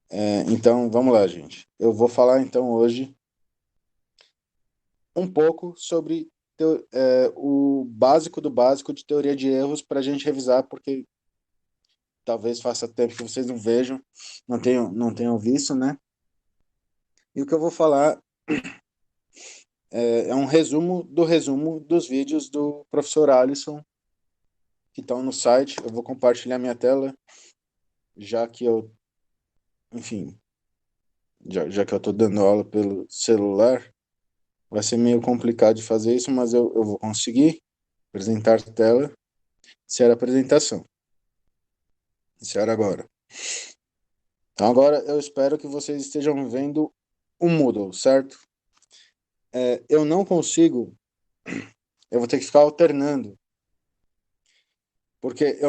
Então, vamos lá, gente. Eu vou falar, então, hoje um pouco sobre o básico do básico de teoria de erros para a gente revisar, porque talvez faça tempo que vocês não vejam, não tenham visto, né? E o que eu vou falar é um resumo dos vídeos do professor Alisson, que estão no site. Eu vou compartilhar minha tela, já que eu, enfim, já que eu estou dando aula pelo celular. Vai ser meio complicado de fazer isso, mas eu vou conseguir apresentar a tela. Iniciar a apresentação. Iniciar agora. Então agora eu espero que vocês estejam vendo o Moodle, certo? Eu não consigo, eu vou ter que ficar alternando, porque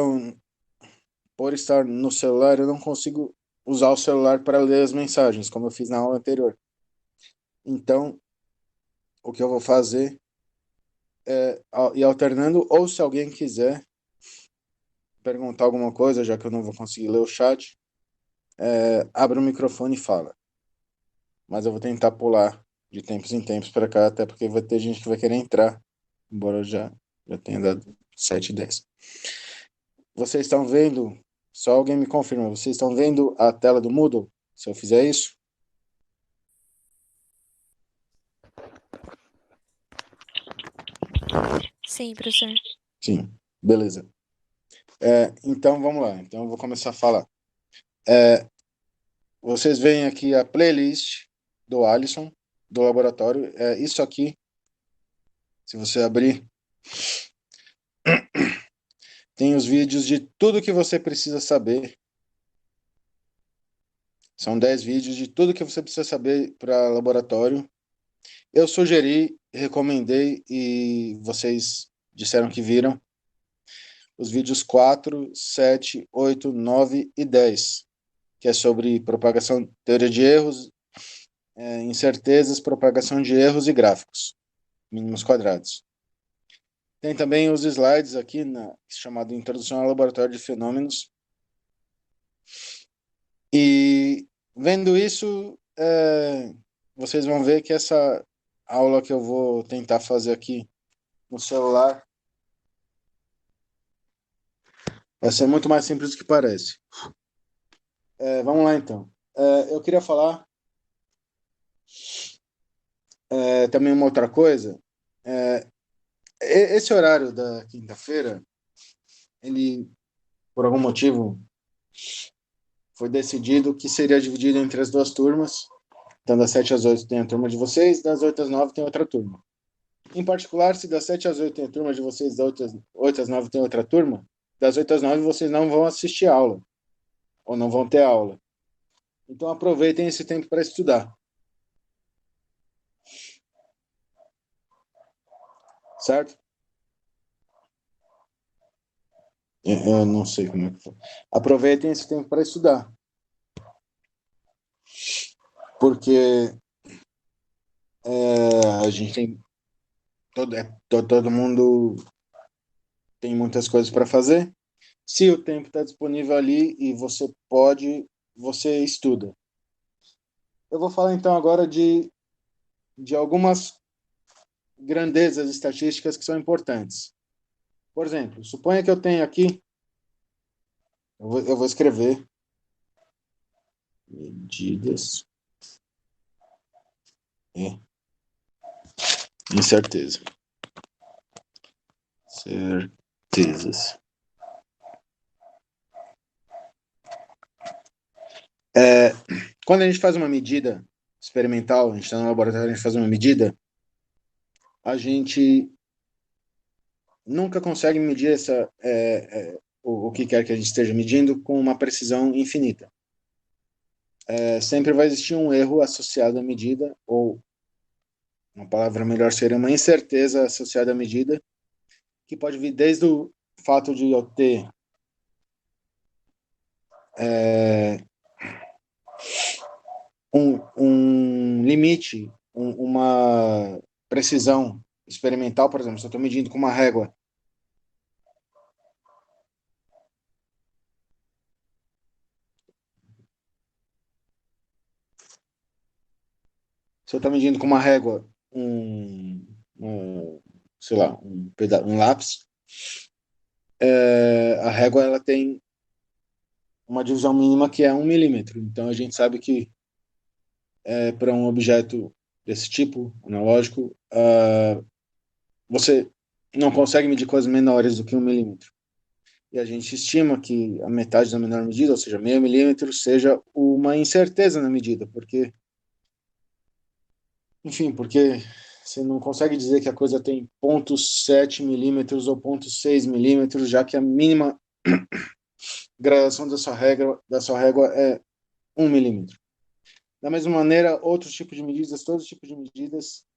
por estar no celular, eu não consigo usar o celular para ler as mensagens, como eu fiz na aula anterior. Então, o que eu vou fazer é ir alternando, ou se alguém quiser perguntar alguma coisa, já que eu não vou conseguir ler o chat, abre o microfone e fala. Mas eu vou tentar pular de tempos em tempos para cá, até porque vai ter gente que vai querer entrar, embora eu já tenha dado 7:10. Vocês estão vendo? Só alguém me confirma. Vocês estão vendo a tela do Moodle? Se eu fizer isso? Sim, professor. Sim. Beleza. Então vamos lá. Então eu vou começar a falar. É, Vocês veem aqui a playlist do Alisson, do laboratório. Isso aqui, se você abrir, tem os vídeos de tudo que você precisa saber. São 10 vídeos de tudo que você precisa saber para laboratório. Eu sugeri, recomendei e vocês disseram que viram os vídeos 4, 7, 8, 9 e 10, que é sobre propagação, teoria de erros, incertezas, propagação de erros e gráficos, mínimos quadrados. Tem também os slides aqui, chamado Introdução ao Laboratório de Fenômenos. E vendo isso, vocês vão ver que essa aula que eu vou tentar fazer aqui no celular vai ser muito mais simples do que parece. Vamos lá, então. Eu queria falar também uma outra coisa. É, Esse horário da quinta-feira, ele, por algum motivo, foi decidido que seria dividido entre as duas turmas. Então, das 7 às 8 tem a turma de vocês, das 8 às 9 tem outra turma. Em particular, se das 7 às 8 tem a turma de vocês, das 8 às 9 tem outra turma, das 8 às 9 vocês não vão assistir aula, ou não vão ter aula. Então, aproveitem esse tempo para estudar, certo? Eu não sei como é que foi. Aproveitem esse tempo para estudar, porque a gente tem todo mundo tem muitas coisas para fazer. Se o tempo está disponível ali e você pode, você estuda. Eu vou falar então agora de algumas grandezas estatísticas que são importantes. Por exemplo, suponha que eu tenho aqui, eu vou escrever medidas e incerteza. Certezas. É, Quando a gente faz uma medida experimental, a gente está no laboratório, a gente faz uma medida, a gente nunca consegue medir o que quer que a gente esteja medindo com uma precisão infinita. Sempre vai existir um erro associado à medida, ou uma palavra melhor seria uma incerteza associada à medida, que pode vir desde o fato de eu ter é, um limite, uma precisão experimental, por exemplo, se eu estou medindo com uma régua, Se eu estou medindo com uma régua sei lá, um lápis, a régua ela tem uma divisão mínima que é 1 milímetro. Então a gente sabe que para um objeto desse tipo, analógico, você não consegue medir coisas menores do que 1 milímetro. E a gente estima que a metade da menor medida, ou seja, meio milímetro, seja uma incerteza na medida, porque, enfim, porque você não consegue dizer que a coisa tem 0,7 milímetros ou 0,6 milímetros, já que a mínima gradação da sua régua é 1 milímetro. Da mesma maneira, outros tipos de medidas, todos os tipos de medidas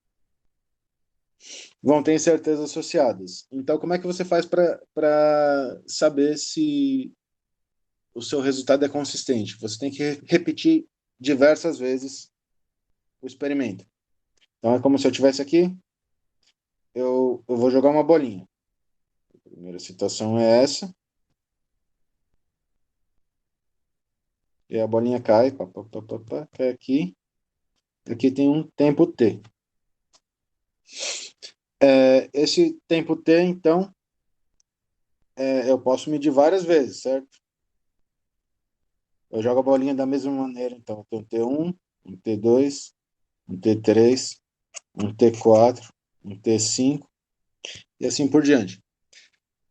vão ter incertezas associadas. Então, como é que você faz para saber se o seu resultado é consistente? Você tem que repetir diversas vezes o experimento. Então, é como se eu tivesse aqui, eu vou jogar uma bolinha. A primeira situação é essa, e a bolinha cai, pá, pá, pá, pá, pá, cai aqui. Aqui tem um tempo t. Esse tempo t, então, eu posso medir várias vezes, certo? Eu jogo a bolinha da mesma maneira, então eu tenho T1, um T2, um T3, um T4, um T5 e assim por diante.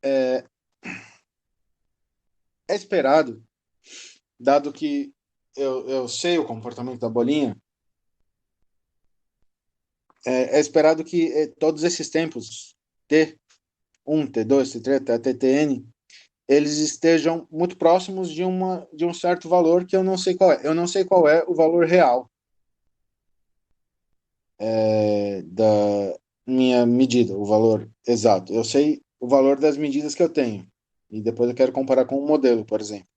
É esperado, dado que eu sei o comportamento da bolinha, é esperado que todos esses tempos, T1, T2, T3, até Tn, eles estejam muito próximos de um certo valor que eu não sei qual é. Eu não sei qual é o valor real da minha medida, o valor exato. Eu sei o valor das medidas que eu tenho. E depois eu quero comparar com um modelo, por exemplo.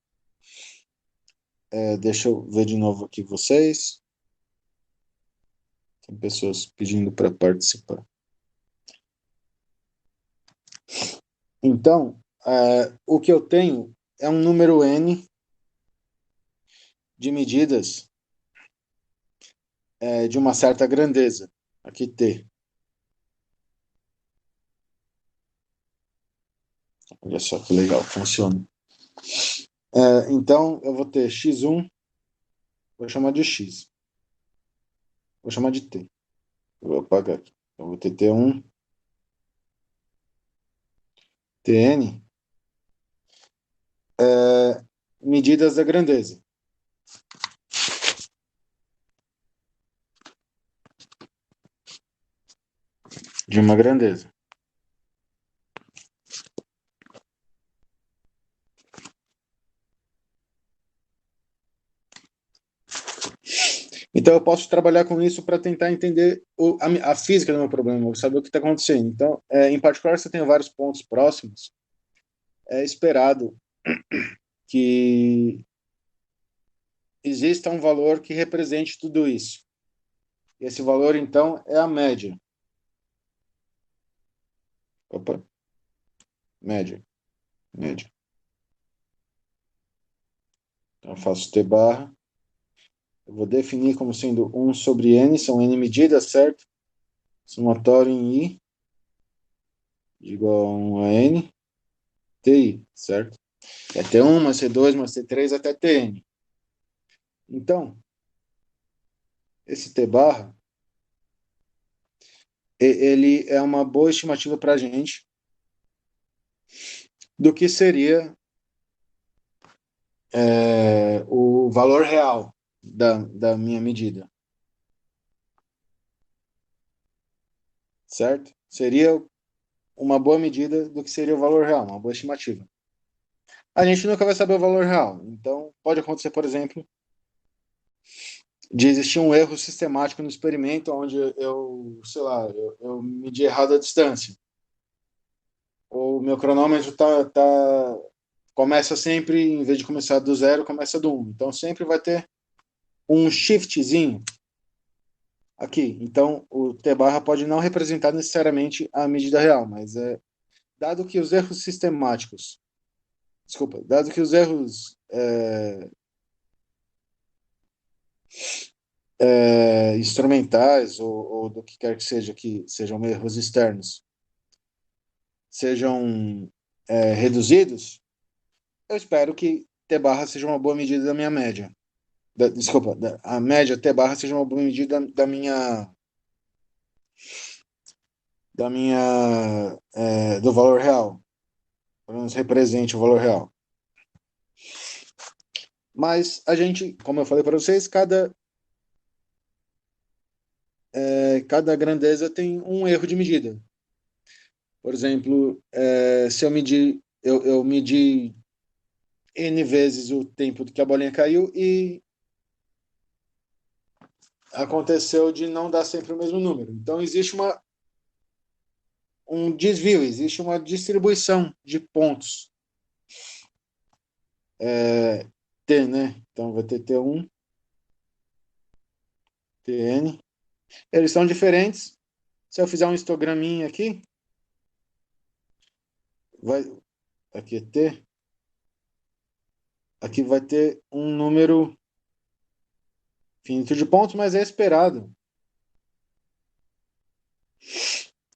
Deixa eu ver de novo aqui vocês. Tem pessoas pedindo para participar. Então, o que eu tenho é um número N de medidas de uma certa grandeza. Aqui T. Olha só que legal, funciona. Então, eu vou ter x1, vou chamar de x. Vou chamar de t. Eu vou apagar aqui. Eu vou ter T1, Tn, medidas da grandeza. De uma grandeza. Então, eu posso trabalhar com isso para tentar entender a física do meu problema, saber o que está acontecendo. Então, em particular, se eu tenho vários pontos próximos, é esperado que exista um valor que represente tudo isso. E esse valor, então, é a média. Opa, média, média. Então, eu faço T barra. Eu vou definir como sendo 1 sobre N, são N medidas, certo? Somatório em I, igual a 1 a N, TI, certo? É T1 mais T2 mais T3 até Tn. Então, esse T barra, ele é uma boa estimativa para a gente do que seria o valor real da minha medida, certo? Seria uma boa medida do que seria o valor real, uma boa estimativa. A gente nunca vai saber o valor real, então pode acontecer, por exemplo, de existir um erro sistemático no experimento onde sei lá, eu medi errado a distância. O meu cronômetro começa sempre, em vez de começar do zero, começa do um. Então sempre vai ter um shiftzinho aqui. Então o T barra pode não representar necessariamente a medida real, mas dado que os erros sistemáticos, desculpa, dado que os erros instrumentais ou do que quer que sejam erros externos, sejam reduzidos, eu espero que T barra seja uma boa medida da minha média. Desculpa, a média T barra seja uma boa medida do valor real, pelo menos represente o valor real. Mas a gente, como eu falei para vocês, cada grandeza tem um erro de medida. Por exemplo, se eu medi N vezes o tempo que a bolinha caiu e aconteceu de não dar sempre o mesmo número. Então, existe um desvio, existe uma distribuição de pontos. T, né? Então, vai ter T1, Tn. Eles são diferentes. Se eu fizer um histograminha aqui, vai, aqui é T, aqui vai ter um número finito de pontos, mas é esperado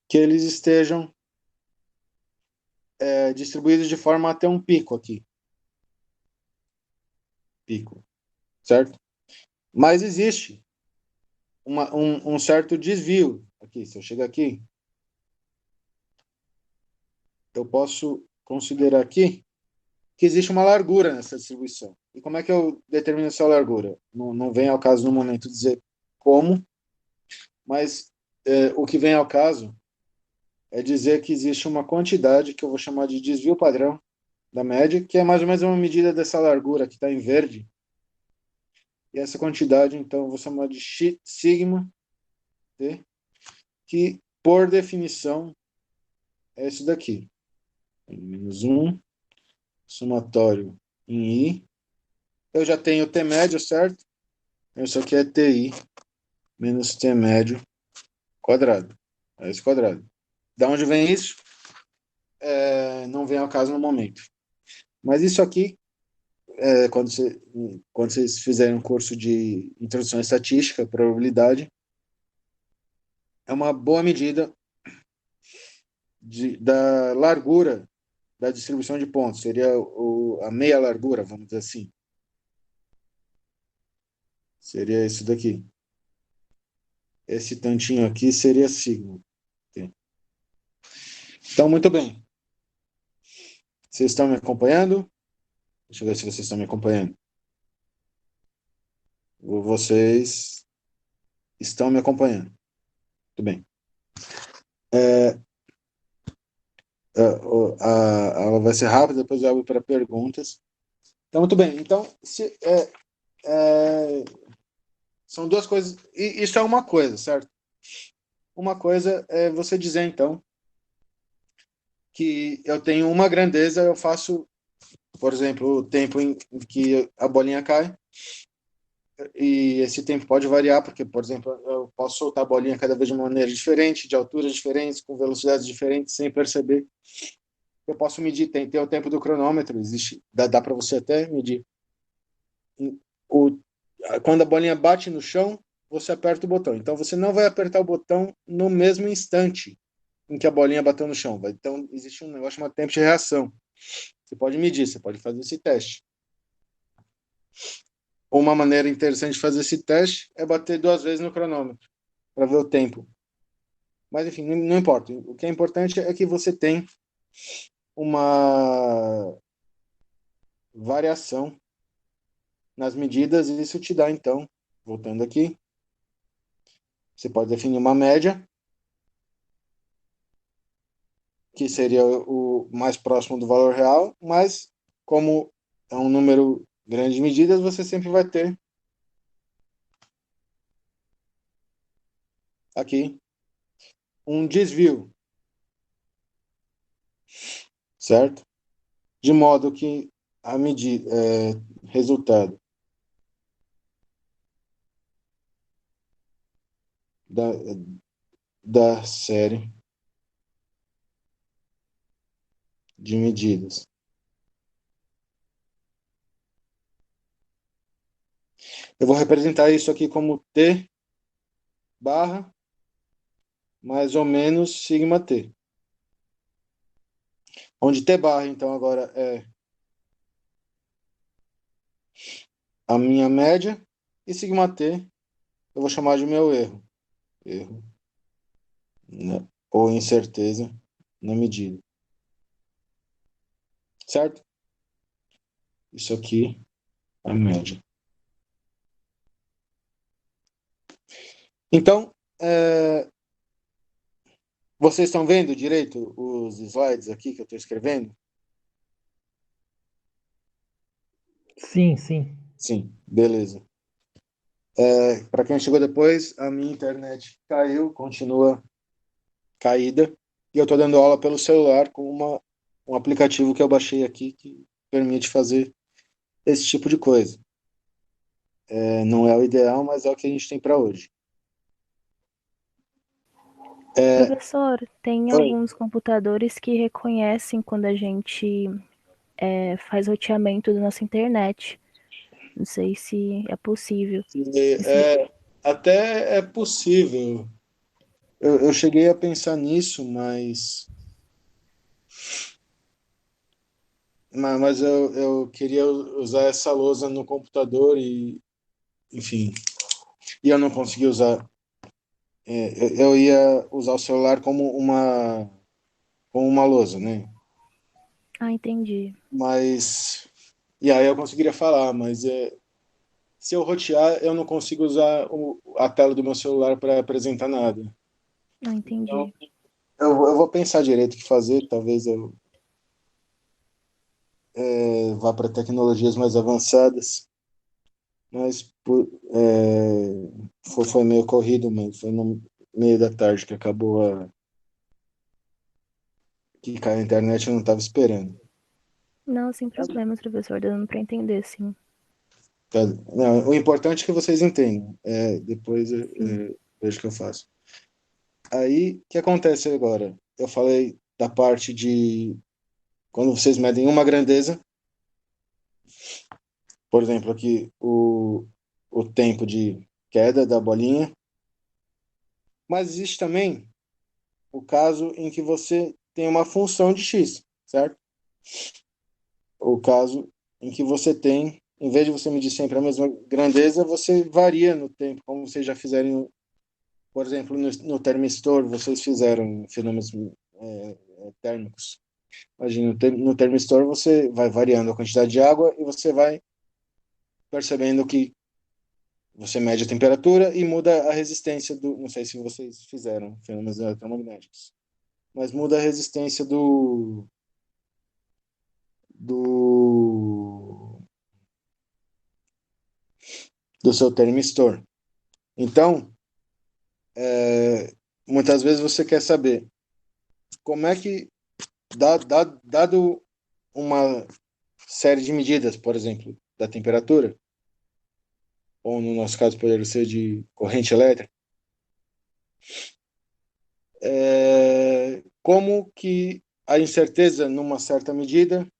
que eles estejam distribuídos de forma a ter um pico aqui. Pico, certo? Mas existe um certo desvio aqui. Se eu chegar aqui, eu posso considerar aqui que existe uma largura nessa distribuição. E como é que eu determino essa largura? Não vem ao caso no momento dizer como, mas o que vem ao caso é dizer que existe uma quantidade que eu vou chamar de desvio padrão da média, que é mais ou menos uma medida dessa largura que está em verde. E essa quantidade, então, eu vou chamar de sigma, T, que, por definição, é isso daqui. Menos 1, somatório em I. Eu já tenho T médio, certo? Isso aqui é TI menos T médio quadrado. É esse quadrado. Da onde vem isso? Não vem ao caso no momento. Mas isso aqui, quando vocês fizerem um curso de introdução à estatística, probabilidade, é uma boa medida da largura da distribuição de pontos. Seria a meia largura, vamos dizer assim. Seria isso daqui. Esse tantinho aqui seria sigma. Então, muito bem. Vocês estão me acompanhando? Deixa eu ver se vocês estão me acompanhando. Vocês estão me acompanhando. Muito bem. É, a aula vai ser rápida, depois eu abro para perguntas. Então, muito bem. Então, é, são duas coisas. E isso é uma coisa, certo? Uma coisa é você dizer, então, que eu tenho uma grandeza, eu faço, por exemplo, o tempo em que a bolinha cai, e esse tempo pode variar, porque, por exemplo, eu posso soltar a bolinha cada vez de uma maneira diferente, de alturas diferentes, com velocidades diferentes, sem perceber. Eu posso medir, tem o tempo do cronômetro, existe, dá para você até medir. O, quando a bolinha bate no chão, você aperta o botão. Então, você não vai apertar o botão no mesmo instante em que a bolinha bateu no chão. Então, existe um negócio chamado tempo de reação. Você pode medir, você pode fazer esse teste. Uma maneira interessante de fazer esse teste é bater duas vezes no cronômetro, para ver o tempo. Mas, enfim, não importa. O que é importante é que você tem uma variação nas medidas, e isso te dá, então, voltando aqui, você pode definir uma média, que seria o mais próximo do valor real, mas como é um número grande de medidas, você sempre vai ter aqui um desvio, certo? De modo que a medida, resultado da, da série de medidas Eu vou representar isso aqui como T barra mais ou menos sigma T. Onde T barra, então, agora é a minha média e sigma T eu vou chamar de meu erro. Erro, né? Ou incerteza na medida. Certo? Isso aqui é a média. Então, vocês estão vendo direito os slides aqui que eu estou escrevendo? Sim, sim. Sim, beleza. Para quem chegou depois, a minha internet caiu, continua caída, e eu estou dando aula pelo celular com um aplicativo que eu baixei aqui que permite fazer esse tipo de coisa. Não é o ideal, mas é o que a gente tem para hoje. Professor, tem Oi. alguns computadores que reconhecem quando a gente faz roteamento da nossa internet. Não sei se é possível. É, até é possível. Eu cheguei a pensar nisso, mas eu queria usar essa lousa no computador e, enfim, e eu não consegui usar. Eu ia usar o celular como uma lousa, né? Ah, entendi. Mas, e aí eu conseguiria falar, mas se eu rotear, eu não consigo usar a tela do meu celular para apresentar nada. Ah, Então, entendi. eu vou pensar direito o que fazer, talvez eu vá para tecnologias mais avançadas, mas foi meio corrido, mas foi no meio da tarde que acabou que caiu a internet, eu não estava esperando. Não, sem problemas, professor. Dando para entender, sim. Tá? Não, o importante é que vocês entendam. Depois Sim. vejo o que eu faço. Aí, o que acontece agora? Eu falei da parte de quando vocês medem uma grandeza, por exemplo, aqui o tempo de queda da bolinha, mas existe também o caso em que você tem uma função de x, certo? O caso em que você tem, em vez de você medir sempre a mesma grandeza, você varia no tempo, como vocês já fizeram, por exemplo, no termistor, vocês fizeram fenômenos térmicos. Imagina, no termistor você vai variando a quantidade de água e você vai percebendo que você mede a temperatura e muda a resistência do. Não sei se vocês fizeram fenômenos eletromagnéticos, mas muda a resistência do, do seu termistor. Então, muitas vezes você quer saber como é que, dado uma série de medidas, por exemplo, da temperatura, ou no nosso caso poderia ser de corrente elétrica, como que a incerteza, numa certa medida,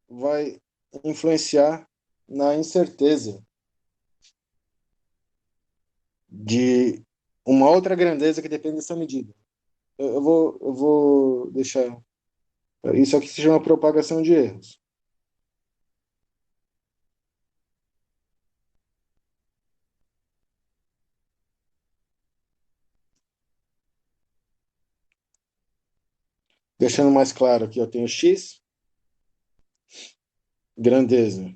vai influenciar na incerteza de uma outra grandeza que depende dessa medida. Eu vou deixar. Isso aqui se chama propagação de erros. Deixando mais claro aqui, eu tenho x, grandeza.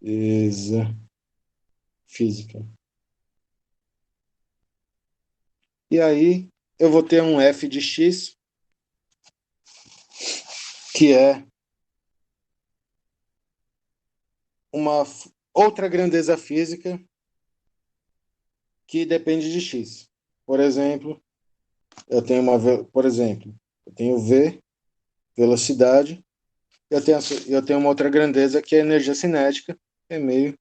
Grandeza física. E aí eu vou ter um f de x, que é uma outra grandeza física que depende de x. Por exemplo, por exemplo, eu tenho v, velocidade, eu tenho uma outra grandeza que é energia cinética, que é meio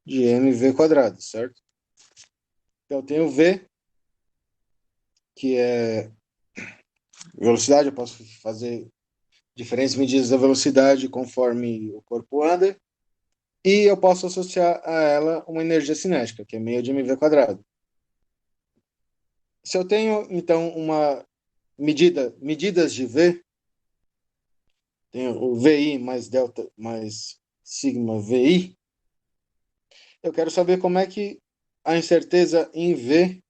de mv quadrado, certo? Então eu tenho v, que é Velocidade, eu posso fazer diferentes medidas da velocidade conforme o corpo anda, e eu posso associar a ela uma energia cinética, que é meio de mv quadrado. Se eu tenho, então, medidas de V, tenho o VI mais delta mais sigma VI, eu quero saber como é que a incerteza em V,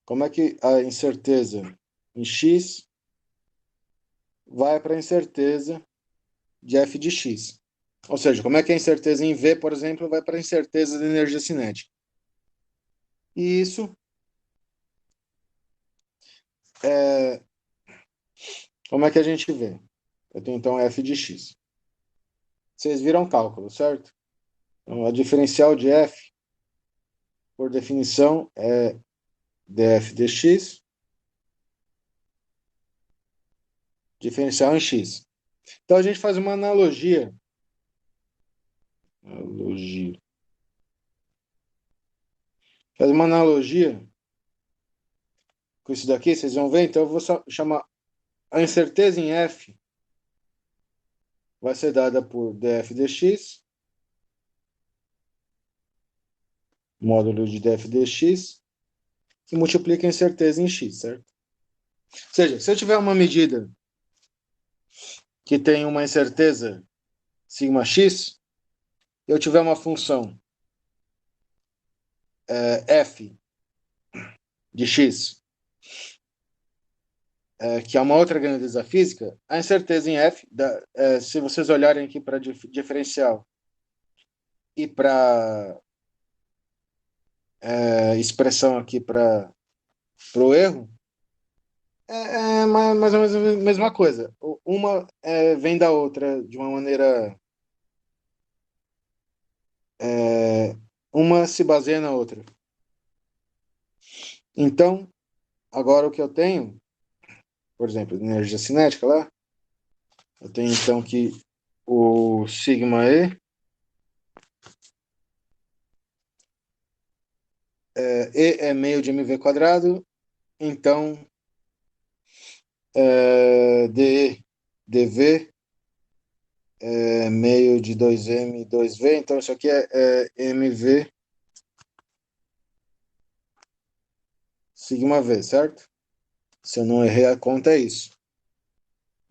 como é que a incerteza em X vai para a incerteza de f de x. Ou seja, como é que a incerteza em V, por exemplo, vai para a incerteza de energia cinética. E isso é... Como é que a gente vê? Eu tenho, então, f de x. Vocês viram cálculo, certo? Então, a diferencial de f, por definição, é df dx, diferencial em x. Então, a gente faz uma analogia. Faz uma analogia com isso daqui, vocês vão ver. Então, eu vou chamar a incerteza em f vai ser dada por df dx, módulo de df dx, que multiplica a incerteza em x, certo? Ou seja, se eu tiver uma medida que tem uma incerteza sigma x, eu tiver uma função f de x, que é uma outra grandeza física, a incerteza em f, se vocês olharem aqui para diferencial e para expressão aqui para o erro, é mais ou menos a mesma coisa. Uma vem da outra de uma maneira. Uma se baseia na outra. Então, agora o que eu tenho, por exemplo, energia cinética lá, eu tenho então que o sigma E é meio de mv quadrado, então dE, dV é meio de 2m, 2v, então isso aqui é mv sigma v, certo? Se eu não errei a conta, é isso.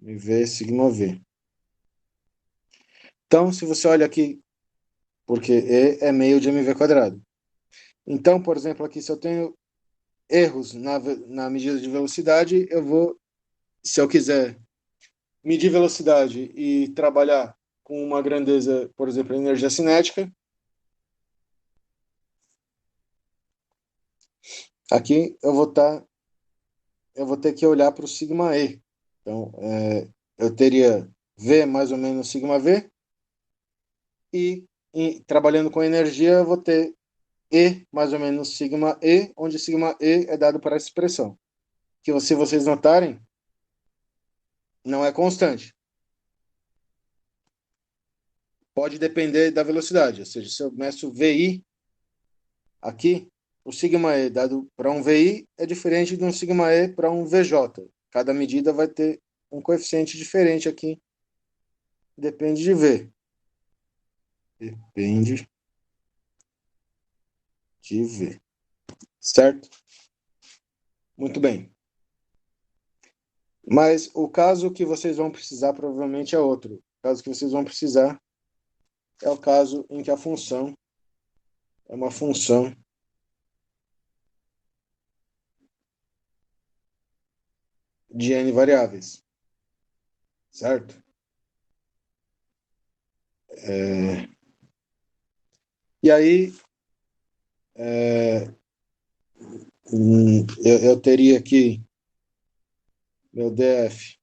mv sigma v. Então, se você olha aqui, porque E é meio de mv quadrado. Então, por exemplo, aqui, se eu tenho erros na medida de velocidade, se eu quiser medir velocidade e trabalhar com uma grandeza, por exemplo, energia cinética, aqui eu vou ter que olhar para o sigma E. Então, eu teria V mais ou menos sigma V, e trabalhando com energia, eu vou ter E mais ou menos sigma E, onde sigma E é dado para essa expressão. Que se vocês notarem, não é constante. Pode depender da velocidade. Ou seja, se eu meço VI aqui, o sigma E dado para um VI é diferente de um sigma E para um VJ. Cada medida vai ter um coeficiente diferente aqui. Depende de V. Depende de V. Certo? Muito bem. Mas o caso que vocês vão precisar provavelmente é outro. O caso que vocês vão precisar é o caso em que a função é uma função de n variáveis. Certo? E aí, eu teria aqui meu df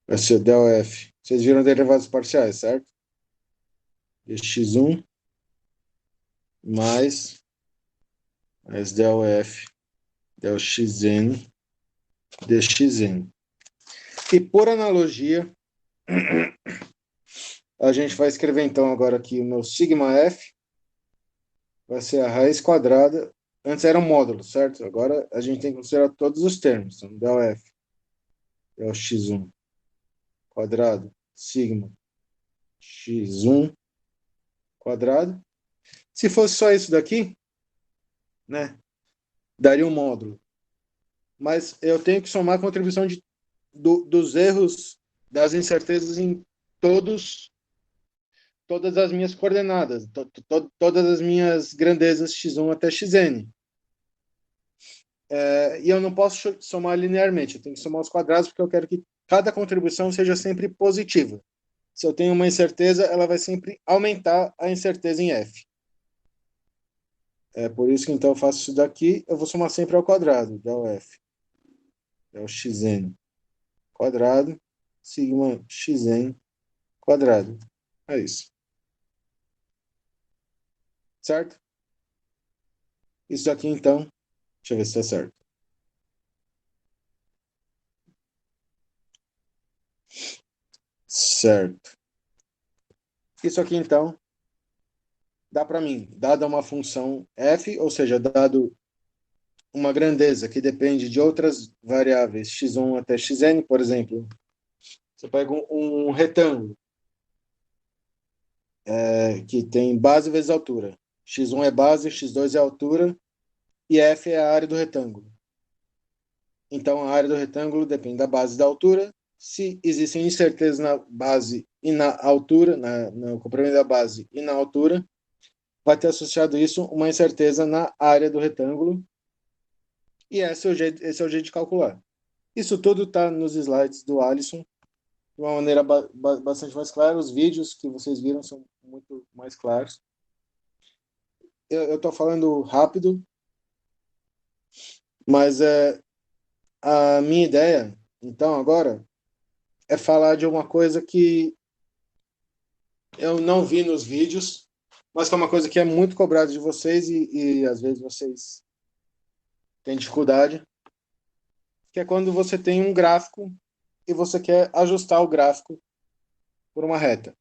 vai ser del f. Vocês viram derivadas parciais, certo? Dx1 mais del f del xn dxn. E por analogia, a gente vai escrever então agora aqui o meu sigma f vai ser a raiz quadrada Antes era um módulo, certo? Agora a gente tem que considerar todos os termos. Então, del F é o x1 quadrado, sigma x1 quadrado. Se fosse só isso daqui, né, daria um módulo. Mas eu tenho que somar a contribuição dos erros, das incertezas em todas as minhas coordenadas, todas as minhas grandezas x1 até xn. E eu não posso somar linearmente, eu tenho que somar os quadrados porque eu quero que cada contribuição seja sempre positiva. Se eu tenho uma incerteza, ela vai sempre aumentar a incerteza em f. É por isso que então eu faço isso daqui, eu vou somar sempre ao quadrado, del f. É o xn quadrado, sigma xn quadrado. É isso. Certo? Isso daqui então, deixa eu ver se está certo. Certo. Isso aqui então dá para mim, dada uma função f, ou seja, dado uma grandeza que depende de outras variáveis x1 até xn, por exemplo, você pega um retângulo que tem base vezes altura. X1 é base, x2 é altura e f é a área do retângulo. Então, a área do retângulo depende da base e da altura. Se existem incertezas na base e na altura, no comprimento da base e na altura, vai ter associado isso uma incerteza na área do retângulo. E esse é o jeito de calcular. Isso tudo está nos slides do Alisson, de uma maneira bastante mais clara. Os vídeos que vocês viram são muito mais claros. Eu estou falando rápido, mas a minha ideia, então, agora, é falar de uma coisa que eu não vi nos vídeos, mas que é uma coisa que é muito cobrada de vocês e às vezes vocês têm dificuldade, que é quando você tem um gráfico e você quer ajustar o gráfico por uma reta.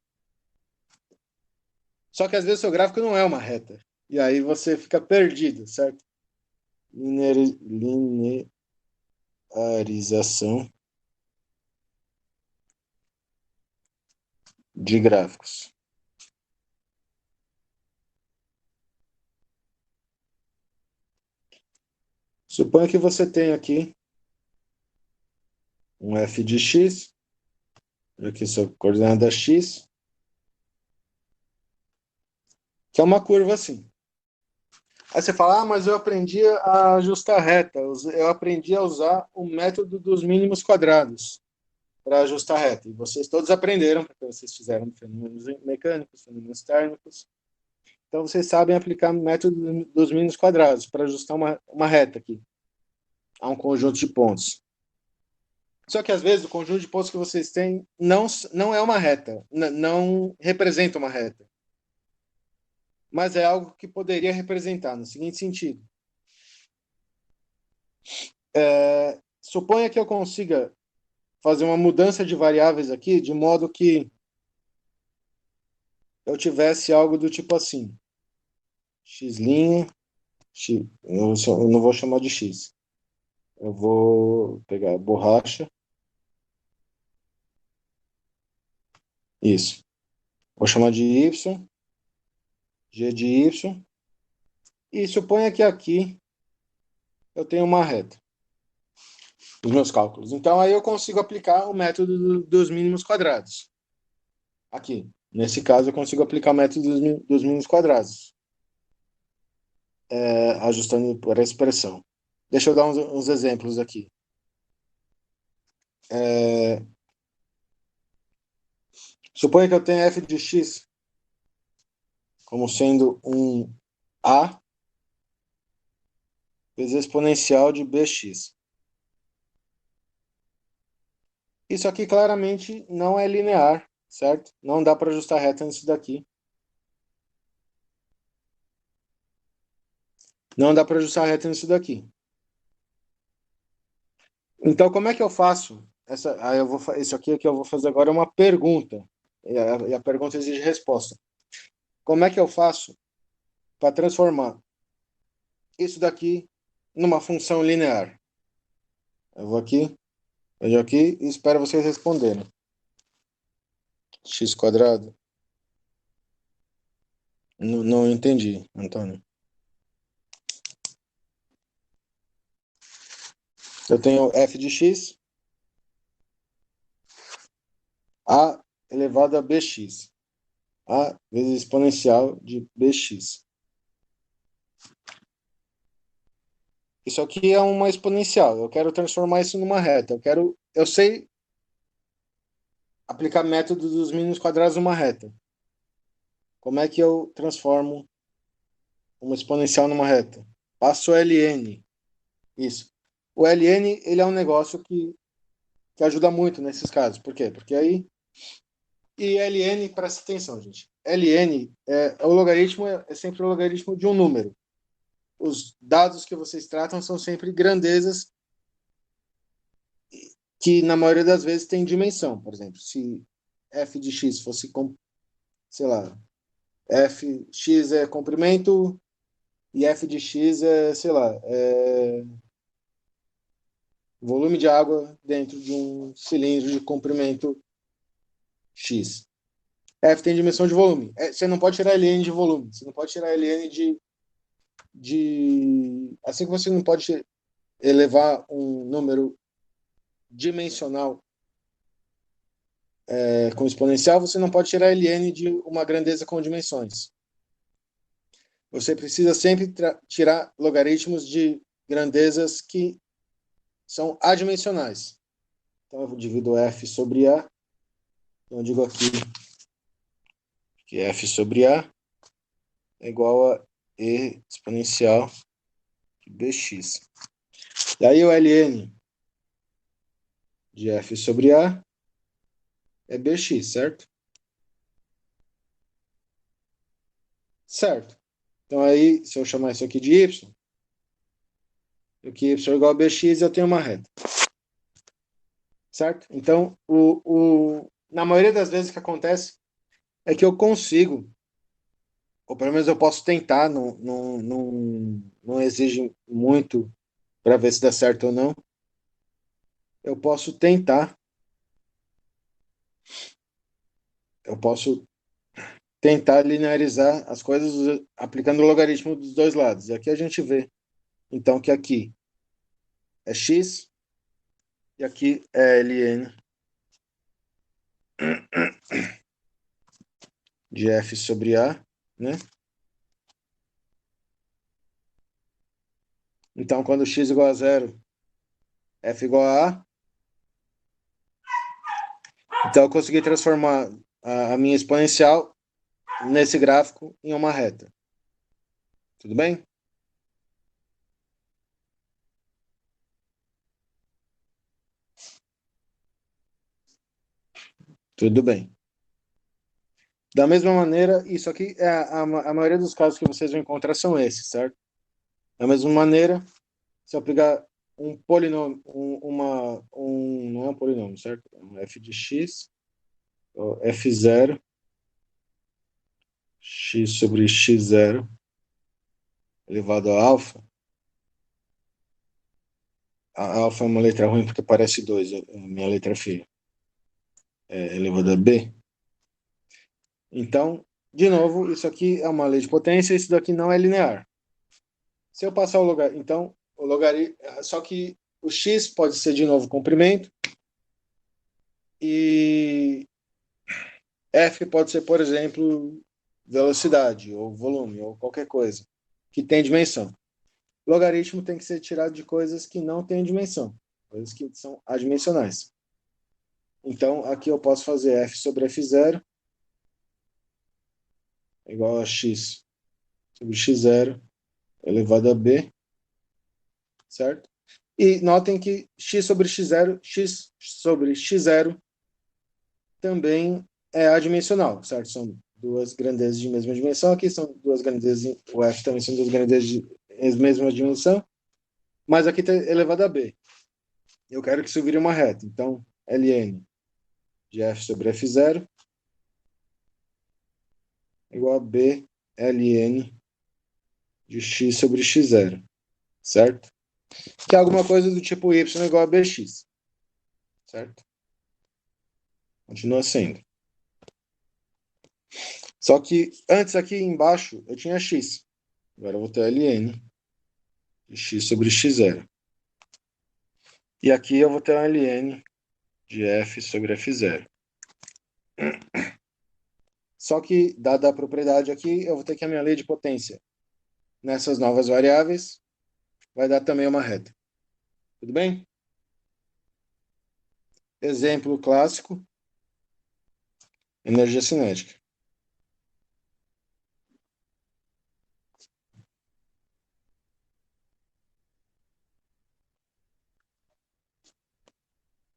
Só que às vezes o seu gráfico não é uma reta. E aí você fica perdido, certo? Linearização de gráficos. Suponha que você tem aqui um f de x, aqui sua coordenada x, que é uma curva assim. Aí você fala, mas eu aprendi a ajustar reta, eu aprendi a usar o método dos mínimos quadrados para ajustar reta. E vocês todos aprenderam, porque vocês fizeram fenômenos mecânicos, fenômenos térmicos. Então vocês sabem aplicar o método dos mínimos quadrados para ajustar uma reta aqui, a um conjunto de pontos. Só que às vezes o conjunto de pontos que vocês têm não é uma reta, não representa uma reta. Mas é algo que poderia representar, no seguinte sentido. Suponha que eu consiga fazer uma mudança de variáveis aqui, de modo que eu tivesse algo do tipo assim. X', eu não vou chamar de X. Eu vou pegar borracha. Isso. Vou chamar de Y, G de Y. E suponha que aqui eu tenho uma reta. Os meus cálculos. Então, aí eu consigo aplicar o método dos mínimos quadrados. Aqui. Nesse caso, eu consigo aplicar o método dos mínimos quadrados. Ajustando por a expressão. Deixa eu dar uns exemplos aqui. Suponha que eu tenha f de x como sendo um a vezes a exponencial de bx. Isso aqui claramente não é linear, certo? Não dá para ajustar reta nisso daqui. Não dá para ajustar reta nisso daqui. Então, como é que eu faço? Isso aqui que eu vou fazer agora é uma pergunta. E a pergunta exige resposta. Como é que eu faço para transformar isso daqui numa função linear. Eu vou aqui, vejo aqui e espero vocês responderem. X quadrado. Não entendi, Antônio. Eu tenho f de x, a elevado a bx. A vezes exponencial de bx. Isso aqui é uma exponencial. Eu quero transformar isso numa reta. Eu sei aplicar método dos mínimos quadrados numa reta. Como é que eu transformo uma exponencial numa reta? Passo ln. Isso. O ln, ele é um negócio que ajuda muito nesses casos. Por quê? Porque aí... E ln, presta atenção, gente. Ln o logaritmo é sempre o logaritmo de um número. Os dados que vocês tratam são sempre grandezas que, na maioria das vezes, tem dimensão. Por exemplo, se f de x fosse, sei lá, fx é comprimento e f de x é, sei lá, volume de água dentro de um cilindro de comprimento x. F tem dimensão de volume. Você não pode tirar ln de volume. Você não pode tirar ln assim que você não pode elevar um número dimensional com exponencial, você não pode tirar ln de uma grandeza com dimensões. Você precisa sempre tirar logaritmos de grandezas que são adimensionais. Então, eu divido f sobre a. Então, eu digo aqui que f sobre a é igual a e exponencial de bx. E aí, o ln de f sobre a é bx, certo? Certo. Então, aí, se eu chamar isso aqui de y, o que y é igual a bx, eu tenho uma reta. Certo? Então, na maioria das vezes o que acontece é que eu consigo, ou pelo menos eu posso tentar, não exige muito para ver se dá certo ou não. Eu posso tentar, eu posso tentar linearizar as coisas aplicando o logaritmo dos dois lados. E aqui a gente vê, então, que aqui é x e aqui é ln de f sobre a, né? Então, quando x igual a zero, f igual a a. Então, eu consegui transformar a minha exponencial nesse gráfico em uma reta. Tudo bem? Tudo bem. Da mesma maneira, isso aqui, a maioria dos casos que vocês vão encontrar são esses, certo? Da mesma maneira, se eu pegar um polinômio, não é um polinômio, certo? É um f de x, f0, x sobre x0, elevado a alfa. A alfa é uma letra ruim porque parece 2, é minha letra feia. Elevado a b. Então, de novo, isso aqui é uma lei de potência, isso daqui não é linear. Se eu passar o lugar, então, o logaritmo, só que o x pode ser de novo comprimento e f pode ser, por exemplo, velocidade ou volume ou qualquer coisa que tem dimensão. Logaritmo tem que ser tirado de coisas que não têm dimensão, coisas que são adimensionais. Então, aqui eu posso fazer f sobre f0 igual a x sobre x0 elevado a b, certo? E notem que x sobre x0 também é adimensional, certo? São duas grandezas de mesma dimensão. Aqui são duas grandezas, o f também são duas grandezas de mesma dimensão, mas aqui está elevado a b. Eu quero que isso vire uma reta. Então, ln de f sobre f0 igual a b ln de x sobre x0. certo? Que é alguma coisa do tipo y igual a bx, certo? Continua sendo. Só que antes aqui embaixo eu tinha x. Agora eu vou ter ln de x sobre x0. E aqui eu vou ter um ln de f sobre f0. Só que, dada a propriedade aqui, eu vou ter que a minha lei de potência nessas novas variáveis vai dar também uma reta. Tudo bem? Exemplo clássico, energia cinética.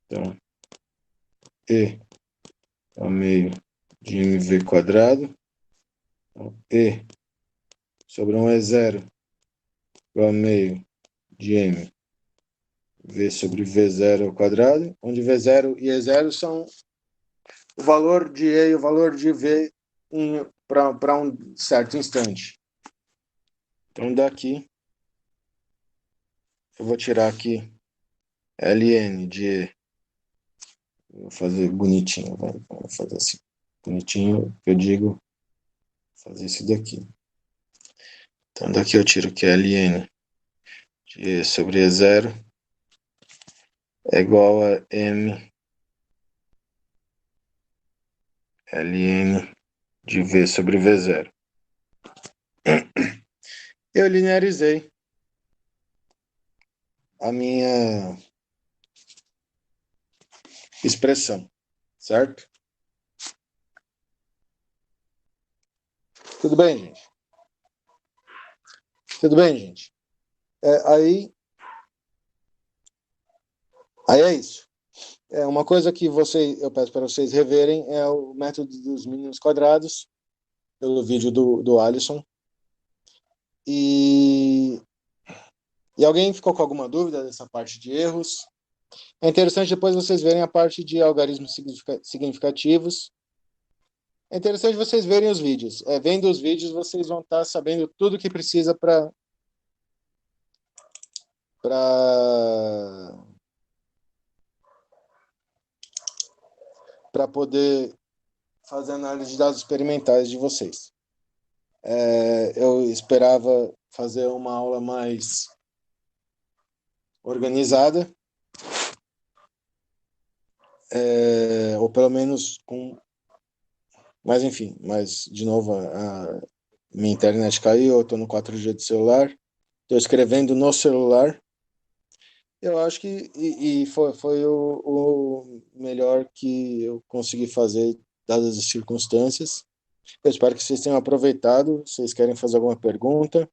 Então, E ao meio de mv quadrado. Então, E sobre 1 é 0 ao meio de m v sobre v0 ao quadrado, onde v0 e e0 são o valor de e e o valor de v para um certo instante. Então, daqui, eu vou tirar aqui ln de e. Vou fazer bonitinho, vou fazer assim. Bonitinho, eu digo, fazer isso daqui. Então, daqui eu tiro que ln de e sobre e0 é igual a m ln de v sobre v0. Eu linearizei a minha expressão, certo? Tudo bem, gente? Tudo bem, gente? Aí é isso. Uma coisa que eu peço para vocês reverem é o método dos mínimos quadrados, pelo vídeo do Alisson. E alguém ficou com alguma dúvida dessa parte de erros? É interessante depois vocês verem a parte de algarismos significativos. É interessante vocês verem os vídeos. Vendo os vídeos, vocês vão estar sabendo tudo que precisa para poder fazer análise de dados experimentais de vocês. Eu esperava fazer uma aula mais organizada, ou pelo menos com... Mas enfim, de novo, a minha internet caiu, eu estou no 4G de celular, estou escrevendo no celular. Eu acho que foi o melhor que eu consegui fazer, dadas as circunstâncias. Eu espero que vocês tenham aproveitado. Vocês querem fazer alguma pergunta?